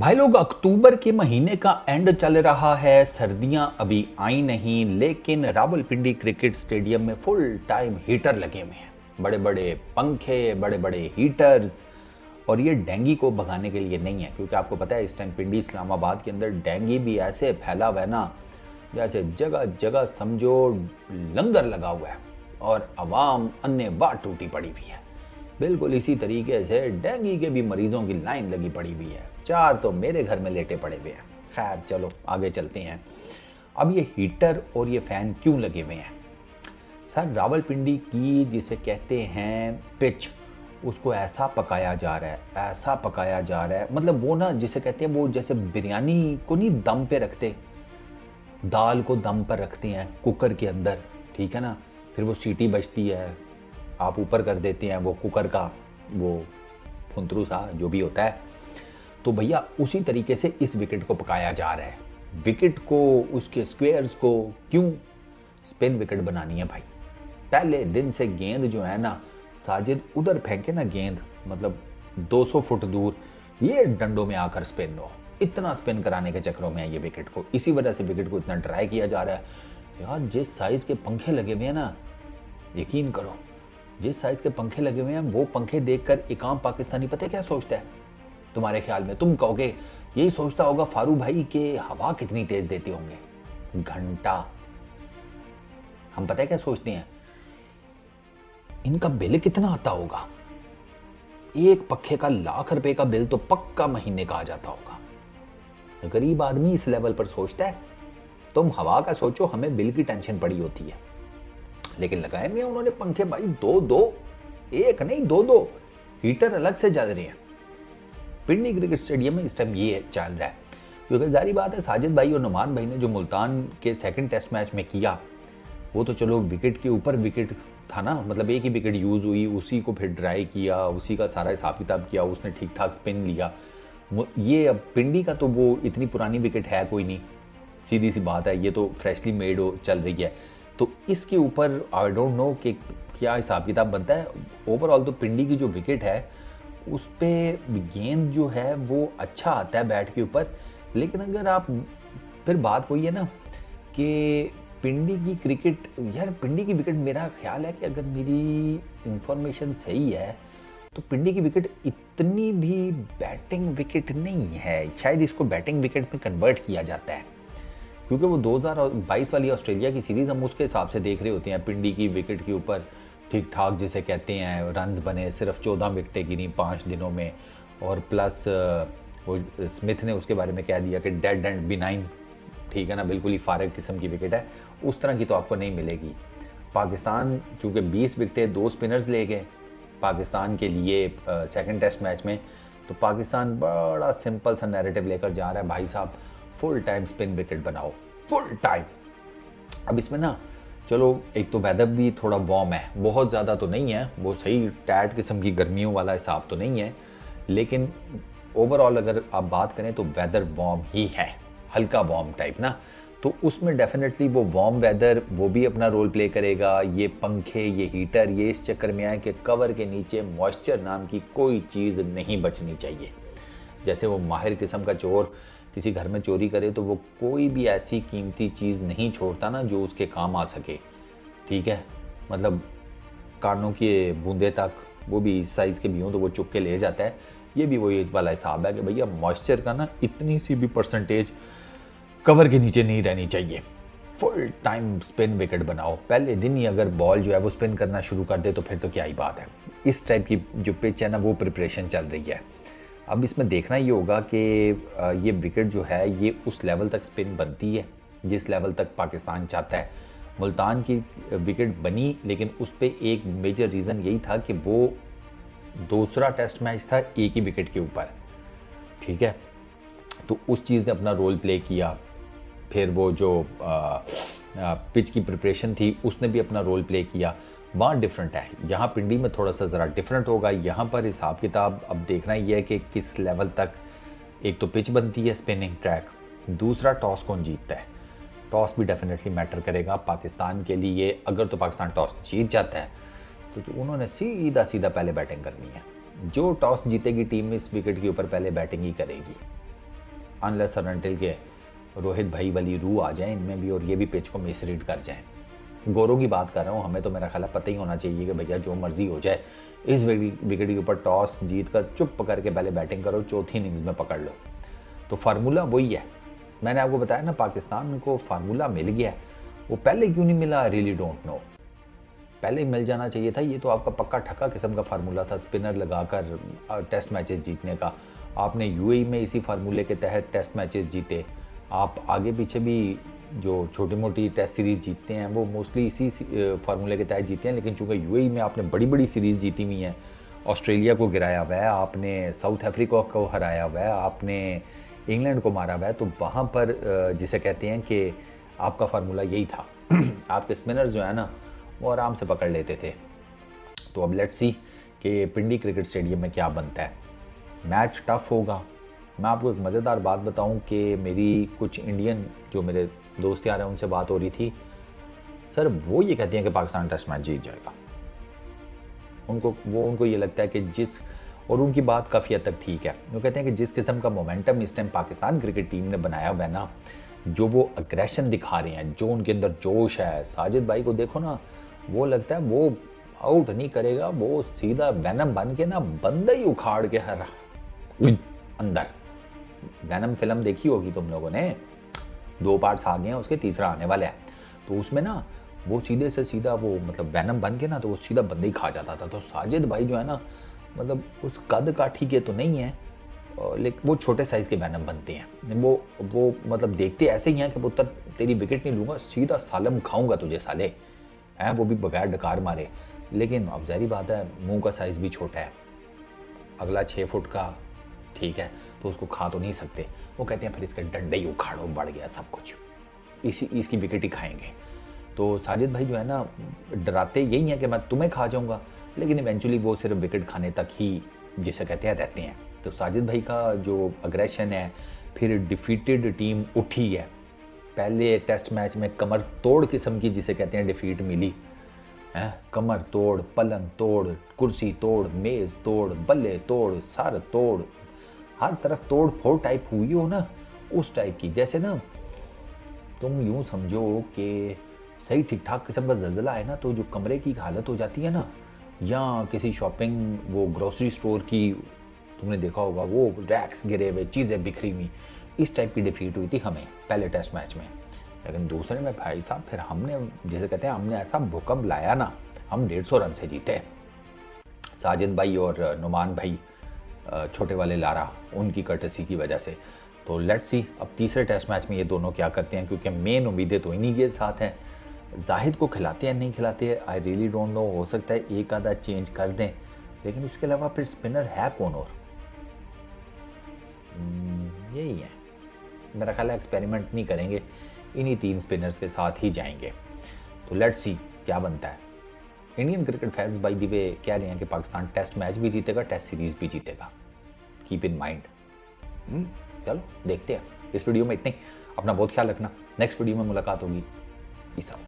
भाई लोग, अक्टूबर के महीने का एंड चल रहा है, सर्दियां अभी आई नहीं, लेकिन रावलपिंडी क्रिकेट स्टेडियम में फुल टाइम हीटर लगे हुए हैं। बड़े बड़े पंखे, बड़े बड़े हीटर्स। और ये डेंगू को भगाने के लिए नहीं है, क्योंकि आपको पता है इस टाइम पिंडी इस्लामाबाद के अंदर डेंगू भी ऐसे फैला हुआ है ना, जैसे जगह जगह समझो लंगर लगा हुआ है और आवाम अन्य बात टूटी पड़ी हुई है। बिल्कुल इसी तरीके से डेंगू के भी मरीजों की लाइन लगी पड़ी हुई है। 4 तो मेरे घर में लेटे पड़े हुए हैं। खैर चलो आगे चलते हैं। अब ये हीटर और ये फैन क्यों लगे हुए हैं? सर, रावलपिंडी की जिसे कहते हैं पिच, उसको ऐसा पकाया जा रहा है, ऐसा पकाया जा रहा है, मतलब वो ना जिसे कहते हैं, वो जैसे बिरयानी को नहीं दम पे रखते, दाल को दम पर रखते हैं कुकर के अंदर, ठीक है ना, फिर वो सीटी बजती है, आप ऊपर कर देते हैं वो कुकर का वो फुंतरू सा जो भी होता है। तो भैया उसी तरीके से इस विकेट को पकाया जा रहा है। विकेट को, उसके स्क्वायर्स को क्यों स्पिन विकेट बनानी है भाई? पहले दिन से गेंद जो है ना, साजिद उधर फेंके ना गेंद, मतलब 200 फुट दूर, ये डंडों में आकर स्पिन हो। इतना स्पिन कराने के चक्करों में है ये विकेट को, इसी वजह से विकेट को इतना ड्राई किया जा रहा है। यार जिस साइज के पंखे लगे हुए हैं ना, यकीन करो, जिस साइज के पंखे लगे हुए हैं, वो पंखे देखकर एक आम पाकिस्तानी पता है क्या सोचता है? तुम्हारे ख्याल में तुम कहोगे यही सोचता होगा फारू भाई के हवा कितनी तेज देते होंगे, घंटा। हम पता है क्या सोचते हैं, इनका बिल कितना आता होगा? एक पखे का ₹1,00,000 का बिल तो पक्का महीने का आ जाता होगा। गरीब आदमी इस लेवल पर सोचता है। तुम हवा का सोचो, हमें बिल की टेंशन पड़ी होती है। लेकिन लगाए में उन्होंने पंखे भाई दो, एक नहीं दो हीटर अलग से चल रहे हैं। पिंडी क्रिकेट स्टेडियम में इस टाइम ये चल रहा है, क्योंकि जारी बात है साजिद भाई और नुमान भाई ने जो मुल्तान के सेकंड टेस्ट मैच में किया, वो तो चलो विकेट के ऊपर विकेट था ना, मतलब एक ही विकेट यूज़ हुई, उसी को फिर ड्राई किया, उसी का सारा हिसाब किताब किया, उसने ठीक ठाक स्पिन लिया। ये अब पिंडी का तो वो इतनी पुरानी विकेट है कोई नहीं, सीधी सी बात है, ये तो फ्रेशली मेड चल रही है। तो इसके ऊपर आई डोंट नो कि क्या हिसाब किताब बनता है। ओवरऑल तो पिंडी की जो विकेट है उस पर गेंद जो है वो अच्छा आता है बैट के ऊपर। लेकिन अगर आप, फिर बात वही है ना कि पिंडी की क्रिकेट, यार पिंडी की विकेट, मेरा ख्याल है कि अगर मेरी इंफॉर्मेशन सही है तो पिंडी की विकेट इतनी भी बैटिंग विकेट नहीं है। शायद इसको बैटिंग विकेट में कन्वर्ट किया जाता है, क्योंकि वो 2022 वाली ऑस्ट्रेलिया की सीरीज़ हम उसके हिसाब से देख रहे होते हैं। पिंडी की विकेट के ऊपर ठीक ठाक जिसे कहते हैं रन्स बने, सिर्फ 14 विकेटें गिरी 5 दिनों में, और प्लस वो स्मिथ ने उसके बारे में कह दिया कि डेड एंड बिनाइन, ठीक है ना, बिल्कुल ही फारग किस्म की विकेट है, उस तरह की तो आपको नहीं मिलेगी। पाकिस्तान चूँकि 20 विकेटें 2 स्पिनर्स ले गए पाकिस्तान के लिए सेकंड टेस्ट मैच में, तो पाकिस्तान बड़ा सिंपल सा नैरेटिव लेकर जा रहा है, भाई साहब फुल टाइम स्पिन विकेट बनाओ, फुल टाइम। अब इसमें ना चलो एक तो वेदर भी थोड़ा वार्म है, बहुत ज़्यादा तो नहीं है, वो सही टैट किस्म की गर्मियों वाला हिसाब तो नहीं है, लेकिन ओवरऑल अगर आप बात करें तो वेदर वार्म ही है, हल्का वार्म टाइप ना। तो उसमें डेफिनेटली वो वार्म वेदर वो भी अपना रोल प्ले करेगा। ये पंखे, ये हीटर, ये इस चक्कर में आए कि कवर के नीचे मॉइस्चर नाम की कोई चीज़ नहीं बचनी चाहिए। जैसे वो माहिर किस्म का चोर किसी घर में चोरी करे तो वो कोई भी ऐसी कीमती चीज़ नहीं छोड़ता ना जो उसके काम आ सके, ठीक है, मतलब कानों के बूंदे तक, वो भी इस साइज़ के भी हों तो वो चुप के ले जाता है। ये भी वही इस वाला हिसाब है कि भैया मॉइस्चर का ना इतनी सी भी परसेंटेज कवर के नीचे नहीं रहनी चाहिए। फुल टाइम स्पिन विकेट बनाओ, पहले दिन ही अगर बॉल जो है वो स्पिन करना शुरू कर दे तो फिर तो क्या ही बात है। इस टाइप की जो पिच है ना, वो प्रिपरेशन चल रही है। अब इसमें देखना ये होगा कि ये विकेट जो है ये उस लेवल तक स्पिन बनती है जिस लेवल तक पाकिस्तान चाहता है। मुल्तान की विकेट बनी, लेकिन उस पर एक मेजर रीज़न यही था कि वो दूसरा टेस्ट मैच था एक ही विकेट के ऊपर, ठीक है, तो उस चीज़ ने अपना रोल प्ले किया। फिर वो जो पिच की प्रिपरेशन थी उसने भी अपना रोल प्ले किया। वहाँ डिफरेंट है, यहाँ पिंडी में थोड़ा सा ज़रा डिफरेंट होगा। यहाँ पर हिसाब किताब अब देखना ये है कि किस लेवल तक एक तो पिच बनती है, स्पिनिंग ट्रैक, दूसरा टॉस कौन जीतता है। टॉस भी डेफिनेटली मैटर करेगा पाकिस्तान के लिए। अगर तो पाकिस्तान टॉस जीत जाता है तो उन्होंने सीधा पहले बैटिंग करनी है। जो टॉस जीतेगी टीम इस विकेट के ऊपर पहले बैटिंग ही करेगी। अनलेस और अनटिल के रोहित भाई वाली रूह आ जाए इनमें भी और ये भी पिच को मिसरीड कर जाए। गोरों की बात कर रहा हूँ, हमें तो मेरा ख्याल पता ही होना चाहिए कि भैया जो मर्जी हो जाए, इस विकेट के ऊपर टॉस जीत कर चुप करके पहले बैटिंग करो, चौथी इनिंग्स में पकड़ लो। तो फार्मूला वही है, मैंने आपको बताया ना, पाकिस्तान को फार्मूला मिल गया, वो पहले क्यों नहीं मिला, आई रियली डोंट नो। पहले ही मिल जाना चाहिए था। ये तो आपका पक्का ठक्का किस्म का फार्मूला था, स्पिनर लगाकर टेस्ट मैचेस जीतने का। आपने यूएई में इसी फार्मूले के तहत टेस्ट मैचेस जीते। आप आगे पीछे भी जो छोटी मोटी टेस्ट सीरीज़ जीतते हैं वो मोस्टली इसी फार्मूले के तहत जीते हैं। लेकिन चूँकि यूएई में आपने बड़ी बड़ी सीरीज़ जीती हुई हैं, ऑस्ट्रेलिया को गिराया हुआ है आपने, साउथ अफ्रीका को हराया हुआ है आपने, इंग्लैंड को मारा हुआ है, तो वहाँ पर जिसे कहते हैं कि आपका फार्मूला यही था। आपके स्पिनर्स जो है ना वो आराम से पकड़ लेते थे। तो अब लेट्स सी कि पिंडी क्रिकेट स्टेडियम में क्या बनता है। मैच टफ होगा। मैं आपको एक मज़ेदार बात बताऊं कि मेरी कुछ इंडियन जो मेरे दोस्त यार हैं उनसे बात हो रही थी, सर वो ये कहते हैं कि पाकिस्तान टेस्ट मैच जीत जाएगा। उनको ये लगता है कि और उनकी बात काफ़ी हद तक ठीक है। वो कहते हैं कि जिस किस्म का मोमेंटम इस टाइम पाकिस्तान क्रिकेट टीम ने बनाया हुआ है ना, जो वो अग्रेशन दिखा रहे हैं, जो उनके अंदर जोश है, साजिद भाई को देखो ना, वो लगता है वो आउट नहीं करेगा, वो सीधा वैनम बन के ना बंदा ही उखाड़ के हर अंदर। वैनम फिल्म देखी होगी तुम लोगों ने, 2 पार्ट्स आ गए हैं, उसके तीसरा आने वाला है। तो उसमें ना वो सीधे से सीधा वो मतलब वैनम बन के ना तो वो सीधा बंदे ही खा जाता था। तो साजिद भाई जो है ना, मतलब उस कद काठी के तो नहीं है, लेकिन वो छोटे साइज़ के वैनम बनते हैं। वो मतलब देखते ऐसे ही हैं कि पुत्र तेरी विकेट नहीं लूँगा, सीधा सालम खाऊंगा तुझे साले, हैं, वो भी बगैर डकार मारे। लेकिन अब ज़ाहिर बात है मुंह का साइज़ भी छोटा है, अगला 6 फुट का, ठीक है, तो उसको खा तो नहीं सकते। वो कहते हैं फिर इसके डंडे ही उखाड़ो, बढ़ गया सब कुछ, इसकी विकेट ही खाएंगे। तो साजिद भाई जो है ना डराते यही हैं कि मैं तुम्हें खा जाऊंगा, लेकिन इवेंचुअली वो सिर्फ विकेट खाने तक ही जिसे कहते हैं रहते हैं। तो साजिद भाई का जो अग्रेशन है, फिर डिफीटेड टीम उठी है। पहले टेस्ट मैच में कमर तोड़ किस्म की जिसे कहते हैं डिफीट मिली है, कमर तोड़, पलंग तोड़, कुर्सी तोड़, मेज़ तोड़, बल्ले तोड़, सर तोड़, हर तरफ तोड़ फोड़ टाइप हुई हो ना, उस टाइप की। जैसे ना तुम यूँ समझो कि सही ठीक ठाक किस्म का ज़लज़ला है ना, तो जो कमरे की हालत हो जाती है ना, या किसी शॉपिंग वो ग्रोसरी स्टोर की तुमने देखा होगा, वो रैक्स गिरे हुए, चीज़ें बिखरी हुई, इस टाइप की डिफीट हुई थी हमें पहले टेस्ट मैच में। लेकिन दूसरे में भाई साहब फिर हमने जिसे कहते हैं हमने ऐसा भूकंप लाया ना, हम 150 रन से जीते। साजिद भाई और नुमान भाई, छोटे वाले लारा, उनकी कर्टसी की वजह से। तो लेट्स सी अब तीसरे टेस्ट मैच में ये दोनों क्या करते हैं, क्योंकि मेन उम्मीदें तो इन्हीं के साथ हैं। जाहिद को खिलाते हैं नहीं खिलाते हैं, आई रियली डोंट नो, हो सकता है एक आधा चेंज कर दें, लेकिन इसके अलावा फिर स्पिनर है कौन और? यही है, मेरा ख्याल है एक्सपेरिमेंट नहीं करेंगे, इन्हीं 3 स्पिनर्स के साथ ही जाएंगे। तो लेट्स सी क्या बनता है। Indian cricket fans by the way कह रहे हैं कि पाकिस्तान टेस्ट मैच भी जीतेगा, टेस्ट सीरीज भी जीतेगा, कीप इन माइंड। चलो देखते हैं। इस वीडियो में इतने ही, अपना बहुत ख्याल रखना, नेक्स्ट वीडियो में मुलाकात होगी। Peace out.